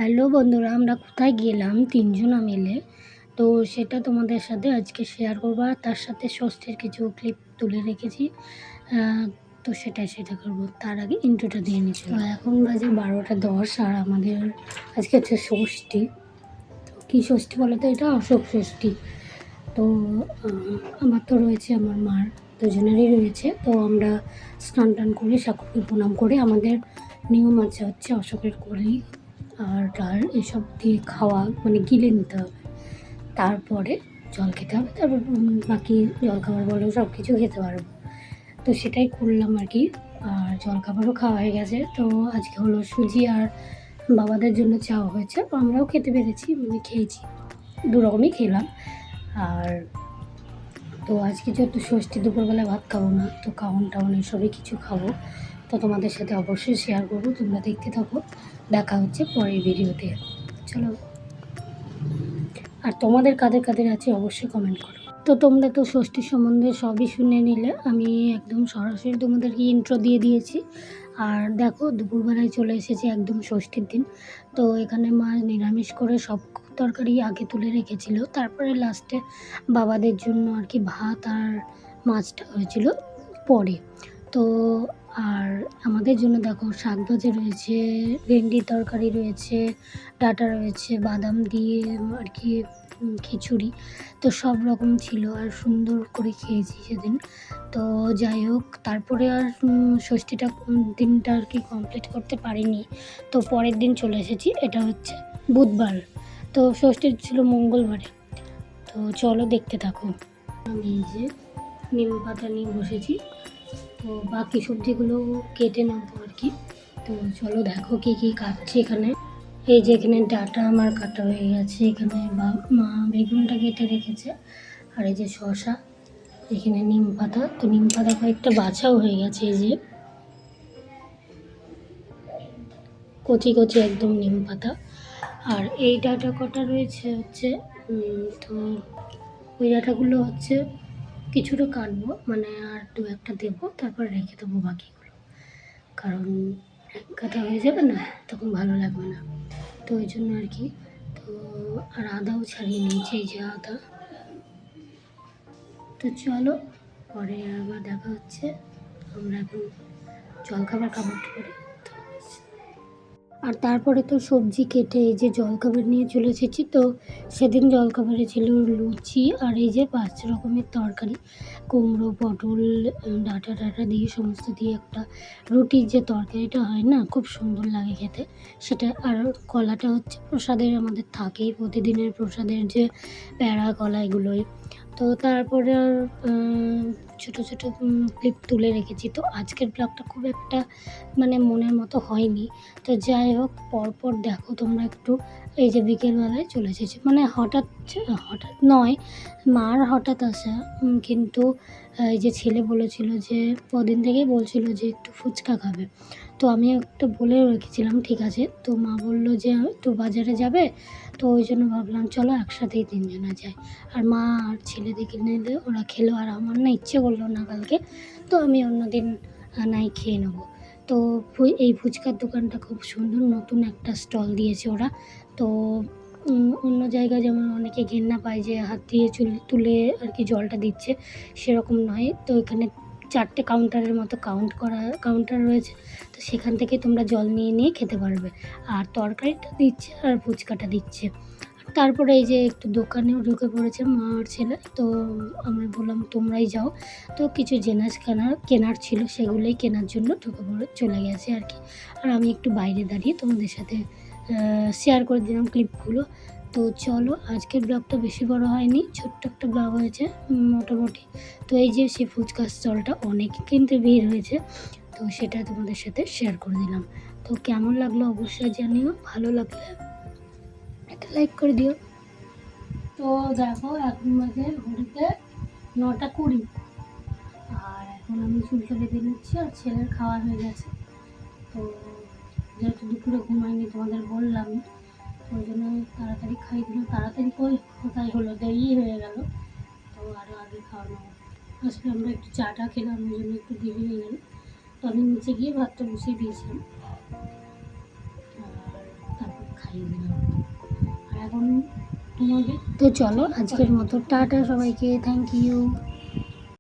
Hello বন্ধুরা, আমরা কোথায় গেলাম ৩ জনা মিলে, তো সেটা তোমাদের সাথে আজকে শেয়ার করবো। আর তার সাথে ষষ্ঠীর কিছু ক্লিপ তুলে রেখেছি, তো সেটা করবো। তার আগে ইন্ট্রোটা দিয়ে নিচ্ছি। তো এখন বাজে 12টা 10 আর আমাদের আজকে হচ্ছে ষষ্ঠী। তো কী ষষ্ঠী বলো তো, এটা অশোক ষষ্ঠী। তো আমার তো রয়েছে, আমার মার দুজনেরই রয়েছে। তো আমরা স্নান টান করে ঠাকুরকে প্রণাম করে, আমাদের নিয়ম আছে হচ্ছে অশোকের কলি আর ডাল এসব দিয়ে খাওয়া, মানে গিলে নিতে হবে, তারপরে জল খেতে হবে। তারপর বাকি জলখাবার বলো সব কিছু খেতে পারবো। তো সেটাই করলাম আর কি। আর জলখাবারও খাওয়া হয়ে গেছে। তো আজকে হলো সুজি আর বাবাদের জন্য চাওয়া হয়েছে, আমরাও খেতে পেরেছি, মানে খেয়েছি, দু রকমই খেলাম। আর তো আজকে যেহেতু ষষ্ঠী, দুপুরবেলায় ভাত খাবো না, তো কাউন টাউন এসবই কিছু খাবো। তো তোমাদের সাথে অবশ্যই শেয়ার করবো, তোমরা দেখতে থাকো। দেখা হচ্ছে পরের ভিডিওতে। চলো। আর তোমাদের কাদের কাদের আছে অবশ্যই কমেন্ট করো। তো তোমরা তো ষষ্ঠী সম্বন্ধে সবই শুনে নিলে, আমি একদম সরাসরি তোমাদেরকে ইন্ট্রো দিয়ে দিয়েছি। আর দেখো দুপুরবেলায় চলে এসেছে একদম ষষ্ঠীর দিন। তো এখানে মা নিরামিষ করে সব তরকারি আগে তুলে রেখেছিল, তারপরে লাস্টে বাবাদের জন্য আর কি ভাত আর মাছটা হয়েছিল পরে। তো আর আমাদের জন্য দেখো শাক ভাজা রয়েছে, ভেন্ডির তরকারি রয়েছে, ডাঁটা রয়েছে, বাদাম দিয়ে আর কি খিচুড়ি। তো সব রকম ছিল আর সুন্দর করে খেয়েছি সেদিন। তো যাই হোক, তারপরে আর ষষ্ঠীটা দিনটা আর কি কমপ্লিট করতে পারিনি। তো পরের দিন চলে এসেছি, এটা হচ্ছে বুধবার। তো ষষ্ঠীর ছিল মঙ্গলবারে। তো চলো দেখতে থাকো। আমি এই যে নিম পাতা নিয়ে বসেছি, তো বাকি সবজিগুলো কেটে নেবো আর কি। তো চলো দেখো কী কী কাটছি এখানে। এই যে এখানে ডাঁটা আমার কাটা হয়ে গেছে, এখানে মা বেগুনটা কেটে রেখেছে। আর এই যে শসা, এখানে নিম পাতা, তো নিম পাতা কয়েকটা বাছাও হয়ে গেছে। এই যে কচি কচি একদম নিম পাতা। আর এই ডাঁটা কটা রয়েছে হচ্ছে, তো ওই ডাঁটাগুলো হচ্ছে কিছুটা কাটবো, মানে আর দু একটা দেবো, তারপর রেখে দেবো বাকিগুলো, কারণ এক কাটা হয়ে যাবে না, তখন ভালো লাগবে না। তো ওই জন্য আর কি। তো আর আদাও ছাড়িয়ে নিয়েছি, এই যে আদা। তো চলো পরে আবার দেখা হচ্ছে। আমরা এখন জলখাবার খাবার করে। আর তারপরে তো সবজি কেটে এই যে জলখাবার নিয়ে চলে এসেছি। তো সেদিন জলখাবারে ছিল লুচি আর এই যে 5 রকমের তরকারি, কুমড়ো, পটল, ডাঁটা টাটা দিয়ে সমস্ত দিয়ে একটা রুটির যে তরকারিটা হয় না, খুব সুন্দর লাগে খেতে সেটা। আর কলাটা হচ্ছে প্রসাদের, আমাদের থাকেই প্রতিদিনের প্রসাদের, যে প্যাড়া কলা এগুলোই। তো তারপরে আর ছোটো ছোটো ক্লিপ তুলে রেখেছি। তো আজকের ব্লগটা খুব একটা মানে মনের মতো হয়নি। তো যাই হোক, পরপর দেখো তোমরা একটু। এই যে বিকেলবেলায় চলে এসেছি, মানে হঠাৎ নয়, মার হঠাৎ আসা। কিন্তু এই যে ছেলে বলেছিল, যে কদিন থেকেই বলছিল যে একটু ফুচকা খাবে। তো আমি একটা বলে রেখেছিলাম ঠিক আছে। তো মা বললো যে একটু বাজারে যাবে, তো ওই জন্য ভাবলাম চলো একসাথেই 3 জনা যাই। আর মা আর ছেলে দেখে নিলে ওরা খেলো, আর আমার না ইচ্ছে করলো না কালকে। তো আমি অন্যদিন নাই খেয়ে নেবো। তো এই ফুচকার দোকানটা খুব সুন্দর, নতুন একটা স্টল দিয়েছে ওরা। তো অন্য জায়গায় যেমন অনেকে ঘেন্না পায় যে হাত দিয়ে তুলে আর কি জলটা দিচ্ছে, সেরকম নয়। তো এখানে 4টে কাউন্টারের মতো কাউন্টার রয়েছে। তো সেখান থেকে তোমরা জল নিয়ে নিয়ে খেতে পারবে, আর তরকারিটা দিচ্ছে আর ফুচকাটা দিচ্ছে। তারপরে এই যে একটু দোকানেও ঢুকে পড়েছে মা আর ছেলে। তো আমরা বললাম তোমরাই যাও। তো কিছু জিনিস কেনার ছিল, সেগুলোই কেনার জন্য ঢুকে পড়ে চলে গেছে আর কি। আর আমি একটু বাইরে দাঁড়িয়ে তোমাদের সাথে শেয়ার করে দিলাম ক্লিপগুলো। তো চলো, আজকের ব্লগটা বেশি বড় হয়নি, ছোট্ট একটা ব্লগ হয়েছে মোটামুটি। তো এই যে সেই ফুচকার স্টলটা অনেক কিন্তু ভিড় হয়েছে, তো সেটা তোমাদের সাথে শেয়ার করে দিলাম। তো কেমন লাগলো অবশ্যই জানিও, ভালো লাগলে একটা লাইক করে দিও। তো দেখো এখন বাজে ঘড়িতে 9টা 20, আর এখন আমি চুলটা বেঁধে নিচ্ছি, আর ছেলের খাওয়া হয়ে গেছে। তো যেহেতু দুপুরে ঘুমাইনি তোমাদের বললাম, ওই জন্য তাড়াতাড়ি খাই দিল। তাড়াতাড়ি কোথায় হলো, দেরি হয়ে গেল। তো আরও আগে খাওয়ানো আসলে আমরা একটু চাটা খেলাম, ওই জন্য একটু দেরি হয়ে গেল। তো আমি নিচে গিয়ে ভাতটা বসিয়ে দিয়েছিলাম, আর তারপর খাইয়ে দিলাম। আর এখন তোমাকে তো চলো আজকের মতো টাটা সবাইকে, থ্যাংক ইউ।